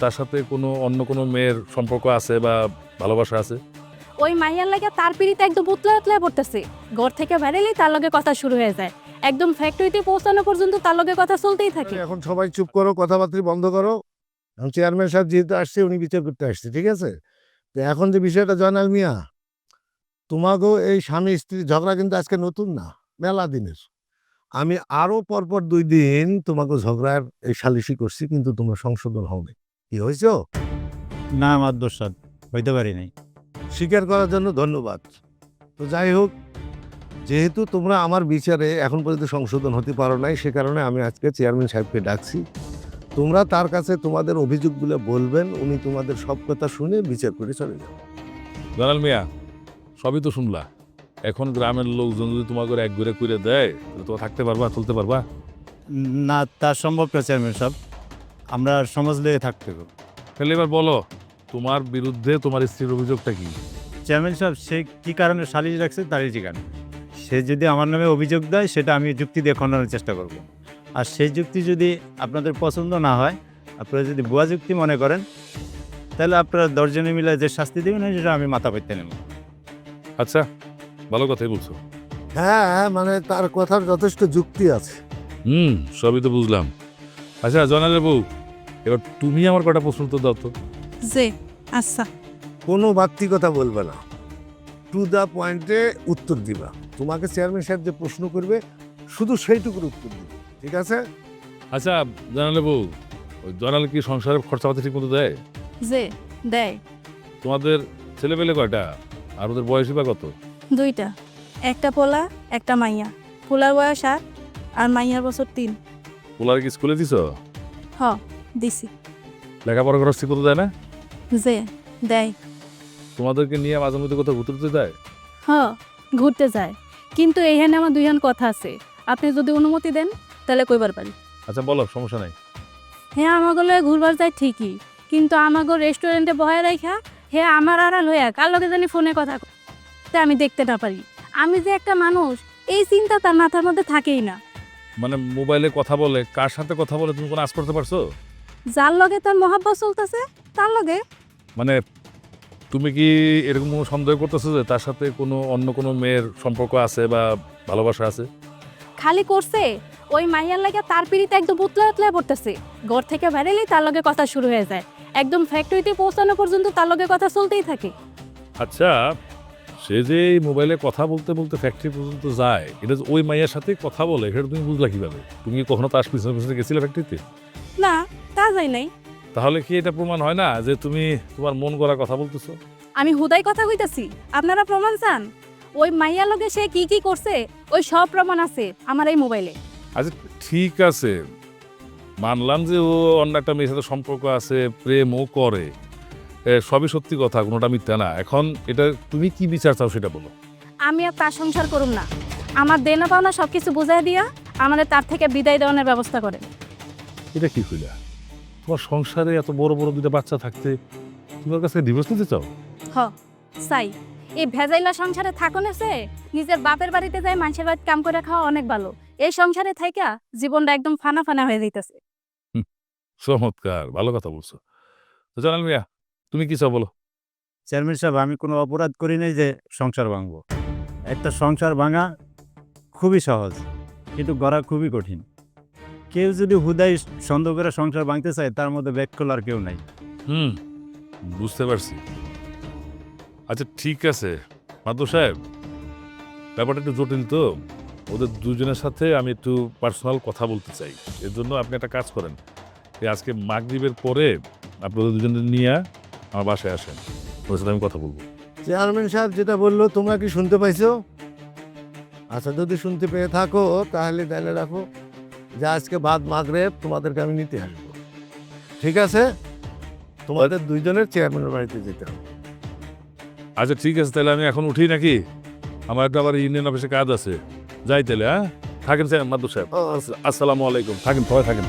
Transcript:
তার সাথে অন্য কোনো মেয়ের সম্পর্ক আছে বা ভালোবাসা আছে? ওই মাইয়ার লাগে তার পিড়িতে একদম উতলা উতলা পড়তেছে। ঘর থেকে বেরেলেই তার লগে কথা শুরু হয়ে যায়, একদম ফ্যাক্টরিতে পৌঁছানো পর্যন্ত তার লগে কথা চলতেই থাকে। এখন সবাই চুপ করো, কথাবার্তা বন্ধ করো। এখন চেয়ারম্যান সাহেব যেহেতু আসছে, উনি বিচার করতে আসছে, ঠিক আছে? তো এখন যে বিষয়টা, জয়নাল মিয়া, তোমাকেও এই স্বামী স্ত্রী ঝগড়া কিন্তু আজকে নতুন না, মেলা দিনের। আমি আরো পরপর 2 দিন তোমাকে ঝগড়ার এই সালিশি করছি, কিন্তু তোমরা সংশোধন হবে। কি হয়েছো? না মাদ্দর সাহেব, হইতে পারি নাই। স্বীকার করার জন্য ধন্যবাদ। তো যাই হোক, যেহেতু তোমরা আমার বিচারে এখন পর্যন্ত সংশোধন হতে পারো নাই, সে কারণে আমি আজকে চেয়ারম্যান সাহেবকে ডাকছি। তোমরা তার কাছে তোমাদের অভিযোগগুলো বলবেন, উনি তোমাদের সব কথা শুনে বিচার করে চলে যাবেন। জয়নাল মিয়া, সবই তো শুনলা। এখন গ্রামের লোকজন যদি তোমাকে এক ঘুরে করে দেয়, তাহলে তোমরা থাকতে পারবা, চলতে পারবা? না, তা সম্ভব না চেয়ারম্যান সাহেব, আমরা সমাজ লেগে থাকতে হবে। তাহলে এবার বলো, তোমার বিরুদ্ধে তোমার স্ত্রীর অভিযোগটা কি? চেয়ারম্যান সাহেব, সে কি কারণে সালিশ রাখছে তারই ঠিকানা। সে যদি আমার নামে অভিযোগ দেয়, সেটা আমি যুক্তি দিয়ে খণ্ডনের চেষ্টা করব। আর সেই যুক্তি যদি আপনাদের পছন্দ না হয়, আপনারা যদি ভুয়া যুক্তি মনে করেন, তাহলে আপনারা 10 জনে মিলে যে শাস্তি দেবেন, সেটা আমি মাথা পেতে নেব। আচ্ছা, ভালো কথাই বলছো। হ্যাঁ, মানে তার কথার যথেষ্ট যুক্তি আছে। সবই তো বুঝলাম। আচ্ছা জয়নালের বউ, এবার তুমি আমার কটা প্রশ্ন তো দাও তো। যে আচ্ছা, কোনো বাড়তি কথা বলবে না, টু দ্য পয়েন্টে উত্তর দিবা। তোমাকে চেয়ারম্যান সাহেব যে প্রশ্ন করবে, শুধু সেইটুকুর উত্তর দিবে, ঠিক আছে? আচ্ছা জয়নালের বউ, ওই জয়নাল কি সংসারের খরচাপাতি ঠিক মতো দেয়? যে দেয়। তোমাদের ছেলে পেলে কয়টা, আর ওদের বয়সই বা কত? 2টা, একটা পোলা একটা মাইয়া। পোলার বয়স 8 আর মাইয়ার বছর 3। পোলার কি স্কুলে দিছ? হ, দিছি। লেখাপড়া খরচ ঠিক মতো দেয় না? যে দেয়। তোমাদেরকে নিয়ে মাঝে মধ্যে কোথাও ঘুরতে দেয়? হ, ঘুরতে যায়, কিন্তু এইখানে আমার 2 কথা আছে। আপনি যদি অনুমতি দেন তাহলে কইবার পারি। আচ্ছা বলো, সমস্যা নাই। হ্যাঁ, আমাগুলো ঘুরবার যায় ঠিকই, কিন্তু আমাগো রেস্টুরেন্টে বহায় রাখা হ্যাঁ আমার আড়াল হইয়া কার লগে জানি ফোনে কথা তা আমি দেখতে না পারি। আমি যে একটা মানুষ, এই চিন্তা তার মাথার মধ্যে থাকেই না। মানে মোবাইলে কথা বলে, কার সাথে কথা বলে তুমি কোনো আজ করতে পারছো? যার লগে তার মহাব্বত চলতেছে তার লগে। মানে তুমি কি এরকম কোনো সন্দেহ করতেছো যে তার সাথে অন্য কোনো মেয়ের সম্পর্ক আছে বা ভালোবাসা আছে? খালি করছে ওই মাইয়ার লাগে তার পিড়িতে একদম উতলা উতলা পড়তেছে। ঘর থেকে বেরেলেই তার লগে কথা শুরু হয়ে যায়, একদম ফ্যাক্টরিতে পৌঁছানো পর্যন্ত তার লগে কথা চলতেই থাকে। আচ্ছা, সে যে এই মোবাইলে কথা বলতে বলতে ফ্যাক্টরি পর্যন্ত যায়, এটা যে ওই মাইয়ার সাথে কথা বলে, সেটা তুমি বুঝলা কিভাবে? তুমি কি কখনো তার পিছনে পিছনে গেছিলে ফ্যাক্টরিতে? না, তা যাই নাই। তাহলে কি এটা প্রমাণ হয় না যে তুমি তোমার মন গড়া কথা বলতেছো? আমি হুদাই কথা কইতাছি, আপনারা প্রমাণ চান? ওই মাইয়ার লগে সে কি কি করছে ওই সব প্রমাণ আছে আমার এই মোবাইলে। আচ্ছা ঠিক আছে, মানলাম যে ও অন্য একটা মেয়ের সাথে সম্পর্ক আছে, প্রেমও করে, সবই সত্যি কথা, কোনোটা মিথ্যা না। এখন এটা তুমি কি বিচার চাও সেটা বলো। আমি আর তার সংসার করুম না। আমার দেনা পাওনা সবকিছু বুঝাই দিয়া আমাদের তার থেকে বিদায় দেওয়ানোর ব্যবস্থা করেন। এটা কি কইলা? তোমার সংসারে এত বড় বড় 2টা বাচ্চা থাকতে তোমার কাছে ডিভোর্স নিতে চাও? হ, চাই। এই ভেজাইলা সংসারে থাকনেছে নিজের বাপের বাড়িতে যায় মানুষের বাড়িতে কাম করে খাওয়া অনেক ভালো। এই সংসারে থাইকা জীবনটা একদম ফানা ফানা হয়ে যাইতেছে। চমৎকার, ভালো কথা বলছো। তো জানাল মিয়া, তুমি কি চাও বলো? চেয়ারম্যান সাহেব, আমি কোনো অপরাধ করি নাই যে সংসার ভাঙবো। একটা সংসার ভাঙা খুবই সহজ, কিন্তু গড়া খুবই কঠিন। কেউ যদি হুদাই সন্দেহ করে সংসার ভাঙতে চায়, তার মধ্যে ব্যাক আর কেউ নাই। বুঝতে পারছি। আচ্ছা ঠিক আছে মাদুর সাহেব, ব্যাপারটা একটু জটিল তো, ওদের 2জনের সাথে আমি একটু পার্সোনাল কথা বলতে চাই। এর জন্য আপনি একটা কাজ করেন, এই আজকে মাগরিবের পরে আপনি ওদের 2জনের নিয়ে আমার বাসায় আসেন, ওদের সাথে আমি কথা বলবো। চেয়ারম্যান সাহেব যেটা বললো, তোমরা কি শুনতে পাইছো? আচ্ছা, যদি শুনতে পেয়ে থাকো তাহলে জেনে রাখো যে আজকে বাদ মাগরিব তোমাদেরকে আমি নিতে আসবো, ঠিক আছে? তোমাদের 2জনের চেয়ারম্যানের বাড়িতে যেতে হবে। আচ্ছা ঠিক আছে, তাহলে আমি এখন উঠি নাকি? আমার একটা আবার ইউনিয়ন অফিসে কাজ আছে, যাই তাহলে। হ্যাঁ থাকেন স্যার মাদুর সাহেব, আসসালামু আলাইকুম, থাকেন, সবাই থাকেন।